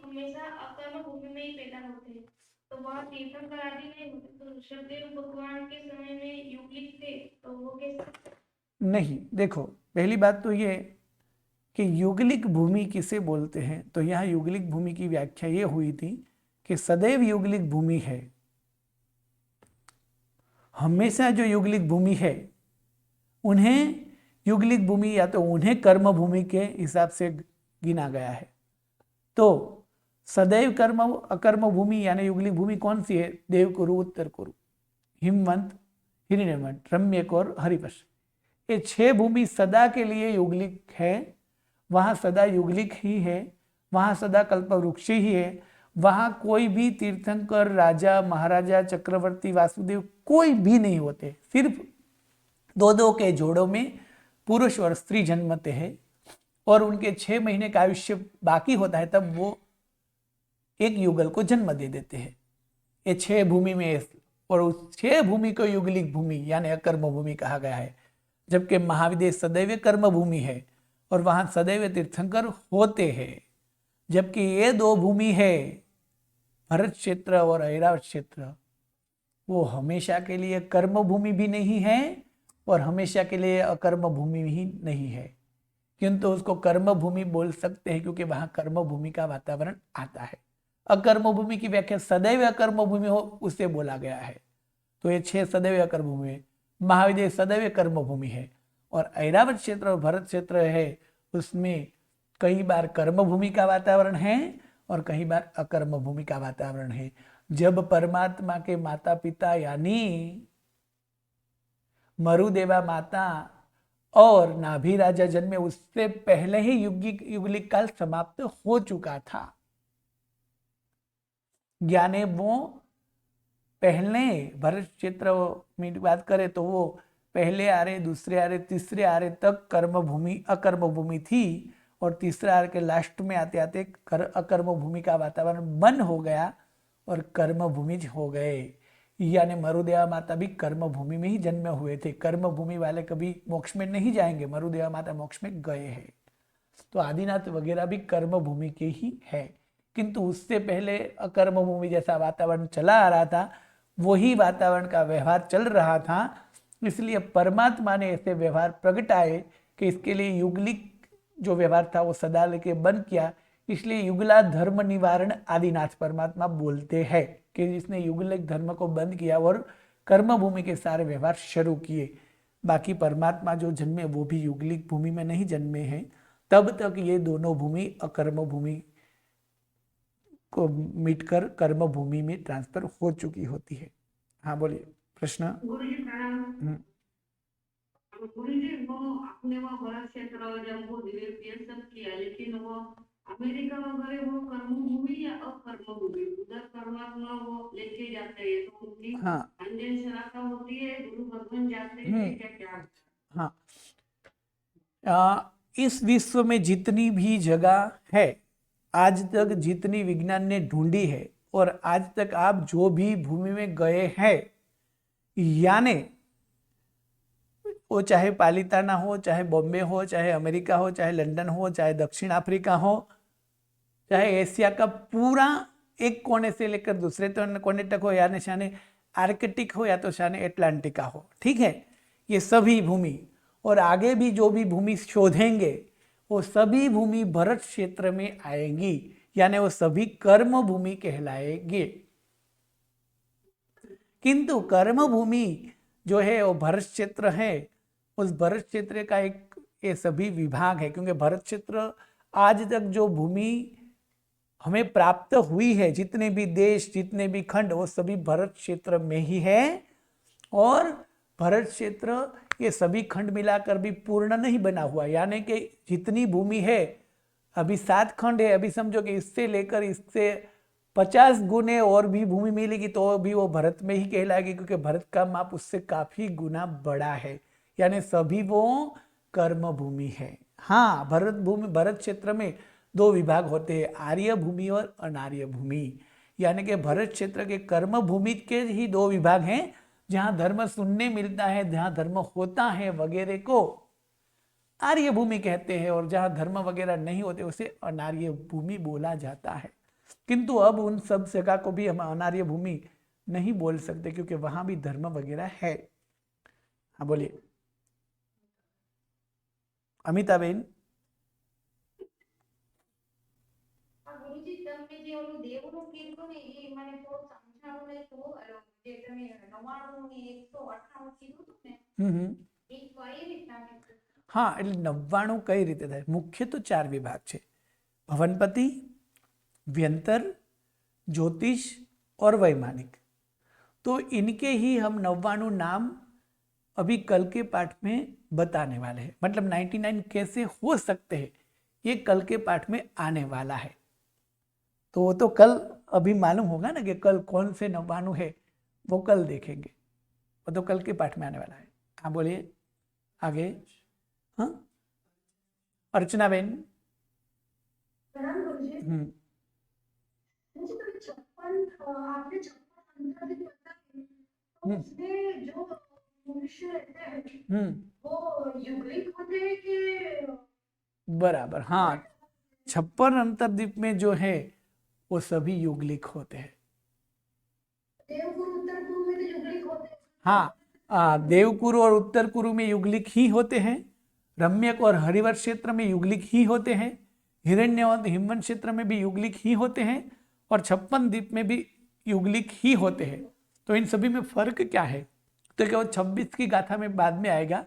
हमेशा अकर्म भूमि में ही पैदा होते हैं, तो वहाँ तीर्थंकर आदि नहीं होते, तो शब्देव भगवान के समय में युगलिक थे, तो वो कैसे? नहीं, देखो पहली बात तो ये कि युगलिक भूमि किसे बोलते हैं, तो यहाँ युगलिक भूमि की व्याख्या ये हुई थी कि सदैव युगलिक भूमि है, हमेशा जो युगलिक भूमि है उन्हें युगलिक भूमि या तो उन्हें कर्म भूमि के हिसाब से गिना गया है। तो सदैव कर्म अकर्म भूमि यानी युगलिक भूमि कौन सी है? देवकुरु, उत्तर कुरु, हिमवंत, हिरण्यवंत, रम्यक और हरिवश, ये 6 भूमि सदा के लिए युगलिक है, वहाँ सदा युगलिक ही है, वहाँ सदा कल्पवृक्ष ही है, वहाँ कोई भी तीर्थंकर, राजा, महाराजा, चक्रवर्ती, वासुदेव कोई भी नहीं होते, सिर्फ 2-2 के जोड़ों में पुरुष और स्त्री जन्मते हैं और उनके 6 महीने का आयुष्य बाकी होता है, तब वो एक युगल को जन्म दे देते हैं। ये 6 भूमि में और उस 6 भूमि को युगलिक भूमि यानी अकर्म भूमि कहा गया है, जबकि महाविदेश सदैव कर्म भूमि है और वहां सदैव तीर्थंकर होते हैं। जबकि ये 2 भूमि है, भरत क्षेत्र और ऐरावत क्षेत्र, वो हमेशा के लिए कर्म भूमि भी नहीं है और हमेशा के लिए अकर्म भूमि भी नहीं है, किंतु उसको कर्म भूमि बोल सकते हैं क्योंकि वहां कर्म भूमि का वातावरण आता है। अकर्म भूमि की व्याख्या सदैव अकर्म भूमि हो उसे बोला गया है। तो ये 6 सदैव अकर्म भूमि है, महाविदेश सदैव कर्म भूमि है और ऐरावत क्षेत्र और भरत क्षेत्र है, उसमें कई बार कर्म भूमि का वातावरण है और कई बार अकर्म भूमि का वातावरण है। जब परमात्मा के माता पिता यानी मरुदेवा माता और नाभि राजा जन्मे उससे पहले ही युगलिक काल समाप्त हो चुका था। ज्ञाने वो पहले भरत क्षेत्र में बात करें तो वो पहले आरे, दूसरे आरे, तीसरे आरे तक कर्म भूमि अकर्म भूमि थी और तीसरे आरे के लास्ट में आते आते अकर्म भूमि का वातावरण बंद हो गया और कर्म भूमि हो गए। यानी मरुदेवा माता भी कर्म भूमि में ही जन्मे हुए थे। कर्म भूमि वाले कभी मोक्ष में नहीं जाएंगे, मरुदेवा माता मोक्ष में गए हैं। तो आदिनाथ वगैरह भी कर्म भूमि के ही है, किंतु उससे पहले अकर्म भूमि जैसा वातावरण चला आ रहा था, वही वातावरण का व्यवहार चल रहा था। इसलिए परमात्मा ने ऐसे व्यवहार प्रगटाए कि इसके लिए युगलिक जो व्यवहार था वो सदा लेके बंद किया। इसलिए युगला धर्म निवारण आदिनाथ परमात्मा बोलते हैं कि जिसने युगलिक धर्म को बंद किया और कर्म भूमि के सारे व्यवहार शुरू किए। बाकी परमात्मा जो जन्मे वो भी युगलिक भूमि में नहीं जन्मे हैं, तब तक ये दोनों भूमि अकर्म भूमि को मिटकर कर्म भूमि में ट्रांसफर हो चुकी होती है। हाँ बोलिए, प्रश्न। गुरुजी प्रणाम। गुरुजी वो आपने वो भरत क्षेत्र जम्मू द्वीप ये सब किया, लेकिन वो अमेरिका वगैरह वो कर्म भूमि या अकर्म भूमि उधर परमात्मा वो लेके जाते हैं, तो उनकी हाँ अंजन शराका होती है, गुरु भगवान जाते हैं क्या क्या? हाँ, इस विश्व में जितनी भी जगह है, आज तक जितनी विज्ञान ने ढूंढी है और आज तक आप जो भी भूमि में गए हैं, यानी वो चाहे पालिताना हो, चाहे बॉम्बे हो, चाहे अमेरिका हो, चाहे लंदन हो, चाहे दक्षिण अफ्रीका हो, चाहे एशिया का पूरा एक कोने से लेकर दूसरे कोने तक हो, यानी शाने आर्कटिक हो या तो शाने एटलांटिका हो, ठीक है, ये सभी भूमि और आगे भी जो भी भूमि शोधेंगे वो सभी भूमि भरत क्षेत्र में आएंगी, यानी वो सभी कर्म भूमि कहलाएंगे। किंतु कर्म भूमि जो है वो भरत क्षेत्र है, उस भरत क्षेत्र का एक ये सभी विभाग है, क्योंकि भरत क्षेत्र आज तक जो भूमि हमें प्राप्त हुई है, जितने भी देश जितने भी खंड वो सभी भरत क्षेत्र में ही है। और भरत क्षेत्र ये सभी खंड मिलाकर भी पूर्ण नहीं बना हुआ, यानी कि जितनी भूमि है, अभी 7 खंड है, अभी समझो कि इससे लेकर इससे 50 गुने और भी भूमि मिलेगी तो भी वो भरत में ही कहलाएगी, क्योंकि भरत का माप उससे काफी गुना बड़ा है, यानी सभी वो कर्म भूमि है। हाँ, भरत क्षेत्र में 2 विभाग होते हैं, आर्य भूमि और अनार्य भूमि, यानी कि भरत क्षेत्र के कर्म भूमि के ही 2 विभाग हैं, जहां धर्म सुनने मिलता है, जहां धर्म होता है वगैरह को आर्य भूमि कहते हैं, और जहां धर्म वगैरह नहीं होते उसे अनार्य भूमि बोला जाता है। किंतु अब उन सब जगह को भी हम अनार्य भूमि नहीं बोल सकते, क्योंकि वहां भी धर्म वगैरह है। हाँ बोलिए अमिताबेन। ગુરુજી તમે જે ઓલું દેવનું કીધું ને એ મને થોડું સમજાવું નહીં તો જે તમે 99 ને 198 કીધું હતું ને એ કઈ રીતના કીધું? हाँ, એટલે 99 કઈ રીતે થાય? મુખ્ય તો 4 વિભાગ છે, ભવનપતિ, व्यंतर, ज्योतिष और वैमानिक। तो इनके ही हम 99 नाम अभी कल के पाठ में बताने वाले हैं, मतलब 99 कैसे हो सकते हैं ये कल के पाठ में आने वाला है। तो वो तो कल अभी मालूम होगा ना कि कल कौन से 99 है, वो कल देखेंगे, वो तो कल के पाठ में आने वाला है। हाँ बोलिए आगे। हाँ अर्चना बेन। प्रणाम गुरुजी। मुझे तो 56 आपने 56 अंतर भी बताए, उसमें जो मनुष्य रहते हैं हम्म, वो युगलिक होते हैं कि बराबर, हाँ। 56 अंतर्दीप में जो है वो सभी युगलिक होते हैं। देवगुरु उत्तर गुरु में तो युगलिक होते हैं। हाँ, देवकुरु और उत्तर कुरु में युगलिक ही होते हैं। रम्यक और हरिवर क्षेत्र में युगलिक ही होते हैं। हिरण्य और हिमवन क्षेत्र में भी युगलिक ही होते हैं। और 56 द्वीप में भी युगलिक ही होते हैं। तो इन सभी में फर्क क्या है? तो क्या वो 26 की गाथा में बाद में आएगा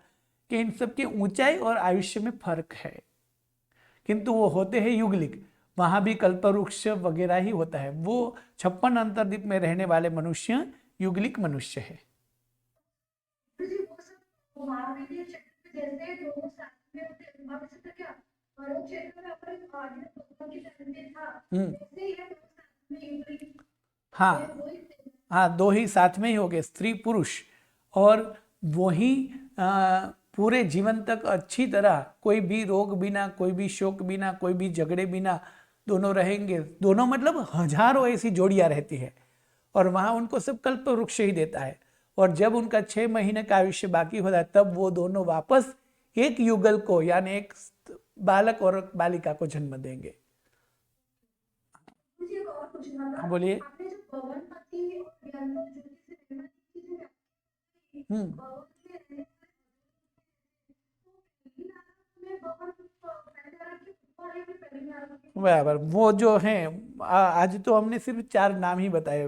कि इन सब की ऊंचाई और आयुष्य में फर्क है, किंतु वो होते हैं युगलिक। वहां भी कल्पवृक्ष वगैरह ही होता है। वो 56 अंतर्दीप में रहने वाले मनुष्य युगलिक मनुष्य है। जी वो सब महावीर क्षेत्र में जैसे दोनों साथ में होते हैं, महावीर क्षेत्र क्या पर्वत क्षेत्र में अपने आगे भगवान की जन्म था, वैसे ही है दोनों साथ में युगलिक। हाँ, वही हाँ, दो ही साथ में ही हो गए, स्त्री पुरुष। और वो ही पूरे जीवन तक अच्छी तरह कोई भी रोग बिना, कोई भी शोक बिना, कोई भी झगड़े बिना दोनों रहेंगे। दोनों मतलब हजारों ऐसी जोड़ियां रहती है और वहां उनको सब कल्प वृक्ष ही देता है। और जब उनका 6 महीने का आयुष्य बाकी होता है तब वो दोनों वापस एक युगल को यानी एक बालक और बालिका को जन्म देंगे। मुझे एक और पूछना था। हाँ, बोलिए। आपने जो भवनपति और ज्ञानपति ज्योति से रहना की जो हम्म, भवन में रहने पहली नारद में भवन पहले नारद के ऊपर है कि पहली नारद के बराबर। वो जो है आज तो हमने सिर्फ 4 नाम ही बताए।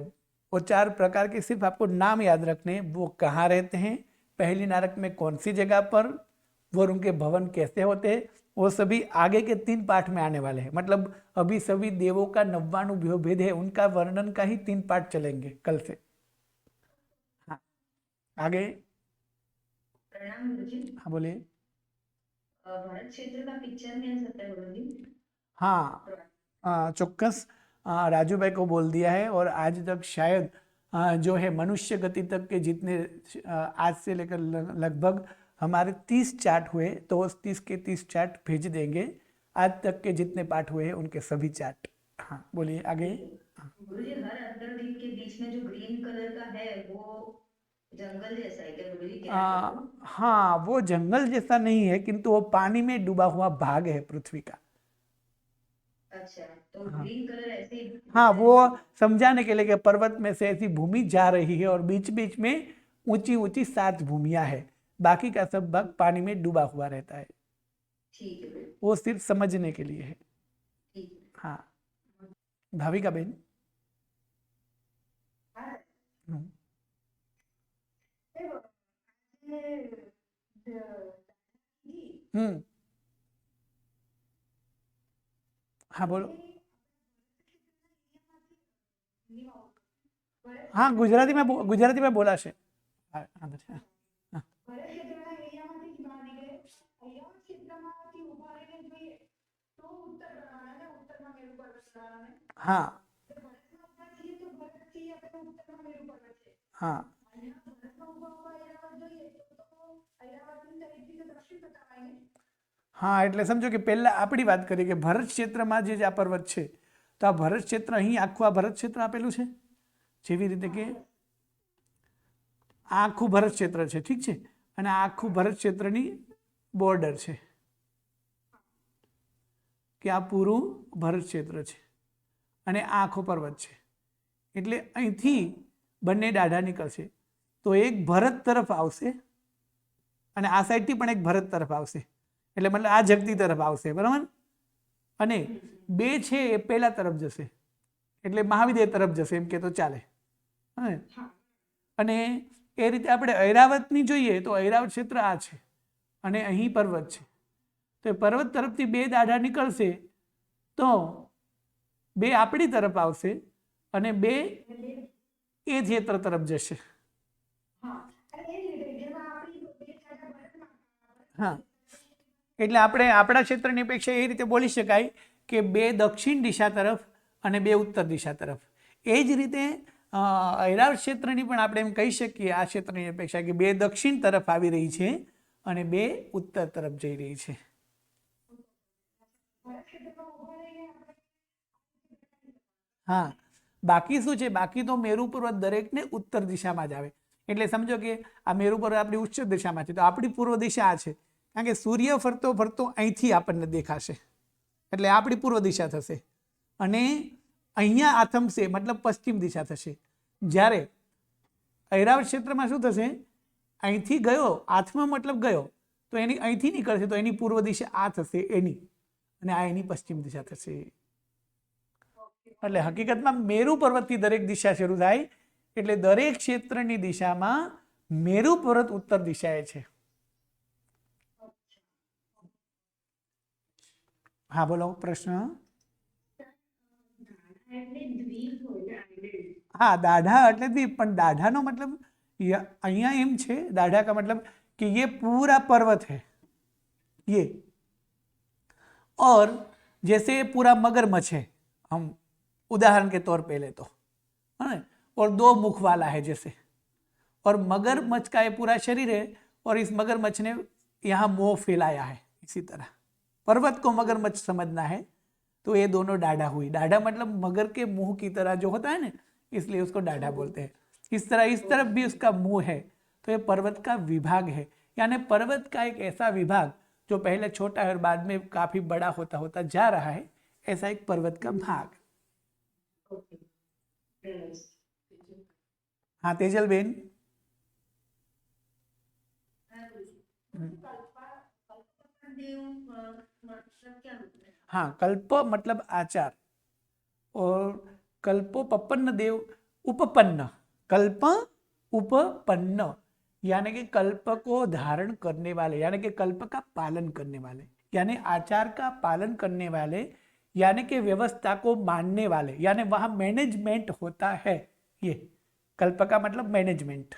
वो 4 प्रकार के सिर्फ आपको नाम याद रखने हैं। वो कहाँ रहते हैं, पहली नारक में कौन सी जगह पर, वो उनके भवन कैसे होते हैं, वो सभी आगे के 3 पाठ में आने वाले हैं। मतलब अभी सभी देवों का 99 भेद है, उनका वर्णन का ही 3 पाठ चलेंगे कल से। हाँ, आगे। प्रणाम गुरुजी। हाँ, बोलिए। भारत क्षेत्र का पिक्चर मिल सकता है गुरुजी? हाँ, ચોક્કસ राजूभाई को बोल दिया है। और आज तक शायद जो है मनुष्य गति तक के जितने आज से लेकर लगभग हमारे 30 चार्ट हुए, तो उस 30 के 30 चार्ट भेज देंगे। आज तक के जितने पाठ हुए हैं उनके सभी चार्ट। हाँ, बोलिए आगे। गुरुजी हर अंतर्दीप के बीच में जो ग्रीन कलर का है वो जंगल जैसा है क्या गुरुजी? क्या है वो? हाँ, वो जंगल जैसा नहीं है, किंतु वो पानी में डूबा हुआ भाग है पृथ्वी का। अच्छा, तो ग्रीन कलर ऐसे ही हाँ, वो समझाने के लिए कि पर्वत में से ऐसी भूमि जा रही है और बीच बीच में ऊंची ऊंची 7 भूमियां है। बाकी का सब भाग पानी में डूबा हुआ रहता है। ठीक है गुरुजी, वो सिर्फ समझने के लिए है। ठीक है। हाँ, भाविका बहन। हम्म, हम्म, हाँ, बोलो। हाँ, गुजराती में बोला છે। हाँ, हाँ, हाँ, हाँ, ભરત ક્ષેત્રના એરિયામાંથી જ બહાર નીકળે અહીંયા ક્ષેત્રમાંથી ઉભા રહીને જોઈએ તો ઉત્તર પ્રમાણે ને ઉત્તરમાં મેરુ પર્વત પ્રમાણે हाँ, તો ભરતમાં ઉભા છીએ તો ભરતથી આપણે ઉત્તરમાં મેરુ પર્વત છે हाँ, અહીંયા ભરતમાં ઉભા ઐરાવત જોઈએ તો ઐરાવતની સાઈડથી તો દક્ષિણ તરફ આવીને हाँ, એટલે સમજો કે પહેલા આપણી વાત કરીએ કે ભરત ક્ષેત્રમાં જે આ પર્વત છે, તો આ ભરત ક્ષેત્ર અહીં આખું આ ભરત ક્ષેત્ર આપેલું છે, જેવી રીતે કે આ આખું ભરત ક્ષેત્ર છે, ઠીક છે, અને આ આખું ભરત ક્ષેત્રની બોર્ડર છે કે આ પૂરું ભરત ક્ષેત્ર છે અને આ આખો પર્વત છે। એટલે અહીંથી બંને દાઢા નીકળશે તો એક ભરત તરફ આવશે અને આ સાઈડથી પણ એક ભરત તરફ આવશે, એટલે મતલબ આ જગતી તરફ આવશે, બરાબર। અને બે છે એ પહેલા તરફ જશે એટલે મહાવિદ્ય તરફ જશે એમ કે તો ચાલે। હા, અને એ રીતે આપણે ઐરાવતની જોઈએ તો ઐરાવત ક્ષેત્ર આ છે અને અહીં પર્વત છે, તો એ પર્વત તરફથી બે દાઢા નીકળશે તો બે આપણી તરફ આવશે અને બે એ ક્ષેત્ર તરફ જશે। હા અને એ જ રીતે જેમાં આપણી બે છાયા ભરતમાં હા, એટલે આપણે આપણા ક્ષેત્રની અપેક્ષા એ રીતે બોલી શકાય કે બે દક્ષિણ દિશા તરફ અને બે ઉત્તર દિશા તરફ। એ જ રીતે ઐરાવત ક્ષેત્રની પણ આપણે એમ કહી શકીએ આ ક્ષેત્રની અપેક્ષા કે બે દક્ષિણ તરફ આવી રહી છે અને બે ઉત્તર તરફ જઈ રહી છે। ભરત ક્ષેત્રમાં ઉભા રહીને આપણે હા, બાકી શું છે, બાકી તો મેરુ પર્વત દરેકને ઉત્તર દિશામાં જ આવે। એટલે સમજો કે આ મેરુ પર્વત આપણી ઉચ્ચ દિશામાં છે તો આપણી પૂર્વ દિશા આ છે, કારણ કે સૂર્ય ફરતો ફરતો અહીંથી આપણને દેખાશે એટલે આપણી પૂર્વ દિશા થશે અને અહીંયા આથમશે મતલબ પશ્ચિમ દિશા થશે. જ્યારે ઐરાવત ક્ષેત્રમાં શું થશે, અહીંથી ગયો, આથમા મતલબ ગયો તો એની અહીંથી નીકળશે તો એની પૂર્વ દિશા આ થશે એની, અને આ એની પશ્ચિમ દિશા થશે. એટલે હકીકતમાં મેરુ પર્વતથી દરેક દિશા શરૂ થાય એટલે દરેક ક્ષેત્રની દિશામાં મેરુ પર્વત ઉત્તર દિશાએ છે. હા બોલો પ્રશ્ન. હા દાढ़ा એટલે દ્વીપ, પણ દાढ़ाનો मतलब અહીંયા એમ છે, दाढ़ा का मतलब कि ये पूरा पर्वत है ये, और जैसे पूरा मगरमच्छ है, हम उदाहरण के तौर पे ले तो है ना, और 2 मुख वाला है जैसे, और मगरमच्छ का ये पूरा शरीर है और इस मगरमच्छ ने यहाँ मोह फैलाया है. इसी तरह पर्वत को मगरमच्छ समझना है तो ये दोनों डाढ़ा हुई. डाढ़ा मतलब मगर के मुंह की तरह जो होता है ना, इसलिए उसको डाढ़ा बोलते हैं. इस तरह इस तरफ भी उसका मुंह है तो ये पर्वत का विभाग है, यानी पर्वत का एक ऐसा विभाग जो पहले छोटा है और बाद में काफी बड़ा होता होता जा रहा है, ऐसा एक पर्वत का भाग. हाँ तेजल बेन. हाँ कल्प मतलब आचार, और कल्पोपपन्न देव उपपन्न, कल्प उपपन्न यानी कि कल्प को धारण करने वाले, यानी कि कल्प का पालन करने वाले, यानी आचार का पालन करने वाले, यानी कि व्यवस्था को मानने वाले, यानी वहां मैनेजमेंट होता है. ये कल्प का मतलब मैनेजमेंट,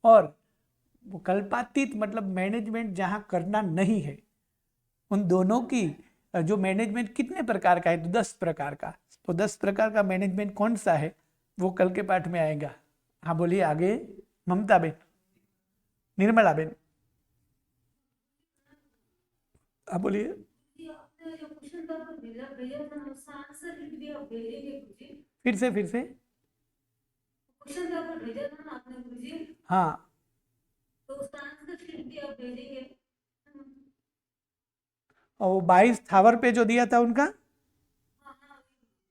और कल्पातीत मतलब मैनेजमेंट जहां करना नहीं है. उन दोनों की जो मैनेजमेंट कितने प्रकार का है, तो 10 प्रकार का. तो 10 प्रकार का मैनेजमेंट कौन सा है वो कल के पाठ में आएगा. हाँ बोलिए आगे. ममता बेन, निर्मला बेन, हाँ बोलिए. फिर से हाँ और 22 थावर पे जो दिया था उनका,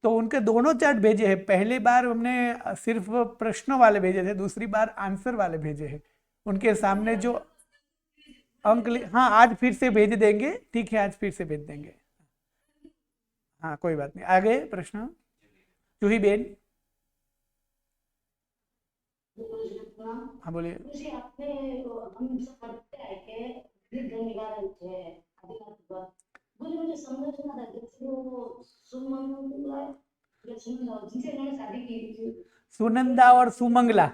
तो उनके दोनों चार्ट भेजे हैं. पहले बार हमने सिर्फ प्रश्नों वाले भेजे थे, दूसरी बार आंसर वाले भेजे हैं. उनके सामने जो अंक हाँ आज फिर से भेज देंगे. ठीक है आज फिर से भेज देंगे. हाँ कोई बात नहीं. आगे प्रश्न. जूही बेन, हाँ बोलिए. मुझे समझ में आता है वो जिनसे मैंने शादी की थी, सुनंदा और सुमंगला.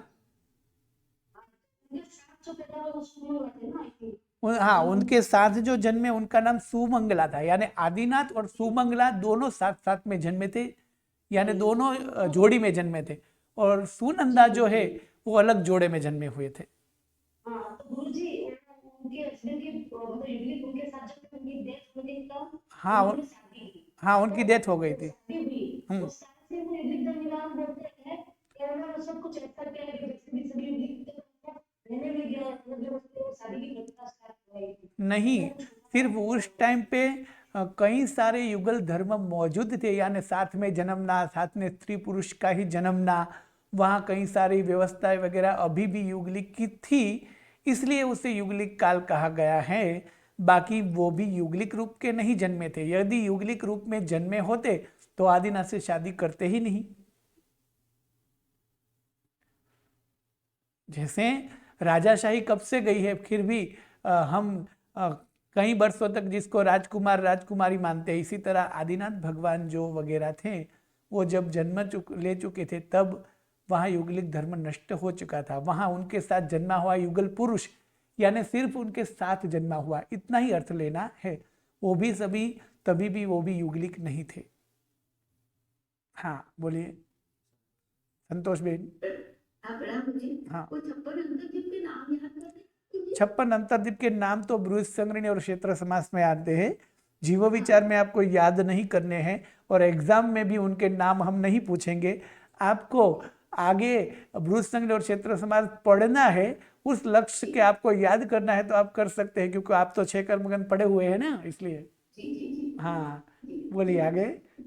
हाँ उनके साथ जो जन्मे उनका नाम सुमंगला था, यानी आदिनाथ और सुमंगला दोनों साथ साथ में जन्मे थे, यानी दोनों जोड़ी में जन्मे थे. और सुनंदा जो है वो अलग जोड़े में जन्मे हुए थे. हाँ उनकी डेथ हो गई थी. नहीं, सिर्फ उस टाइम पे कई सारे युगल धर्म मौजूद थे, यानी साथ में जन्मना, साथ में स्त्री पुरुष का ही जन्मना, वहाँ कई सारी व्यवस्थाएं वगैरह अभी भी युगलिक की थी, इसलिए उसे युगलिक काल कहा गया है. बाकी वो भी युगलिक रूप के नहीं जन्मे थे. यदि युगलिक रूप में जन्मे होते तो आदिनाथ से शादी करते ही नहीं. जैसे राजाशाही कब से गई है, फिर भी हम कई वर्षों तक जिसको राजकुमार राजकुमारी मानते हैं, इसी तरह आदिनाथ भगवान जो वगैरह थे वो जब जन्म ले चुके थे तब वहाँ युगलिक धर्म नष्ट हो चुका था. वहाँ उनके साथ जन्मा हुआ युगल पुरुष, यानी सिर्फ उनके साथ जन्मा हुआ, इतना ही अर्थ लेना है. वो भी सभी तभी भी वो भी युगलिक नहीं थे. हाँ बोलिए संतोष बेन. हाँ 56 अंतर्दीप के नाम तो बृहद संग्रहणी और क्षेत्र समास में आते हैं. जीव विचार में आपको याद नहीं करने हैं और एग्जाम में भी उनके नाम हम नहीं पूछेंगे. आपको आगे भ्रूण संघ और क्षेत्र समाज पढ़ना है, उस लक्ष्य के आपको याद करना है तो आप कर सकते हैं, क्योंकि आप तो 6 कर्मगण पढ़े हुए हैं ना, इसलिए। जी जी जी हाँ, बोलिए आगे।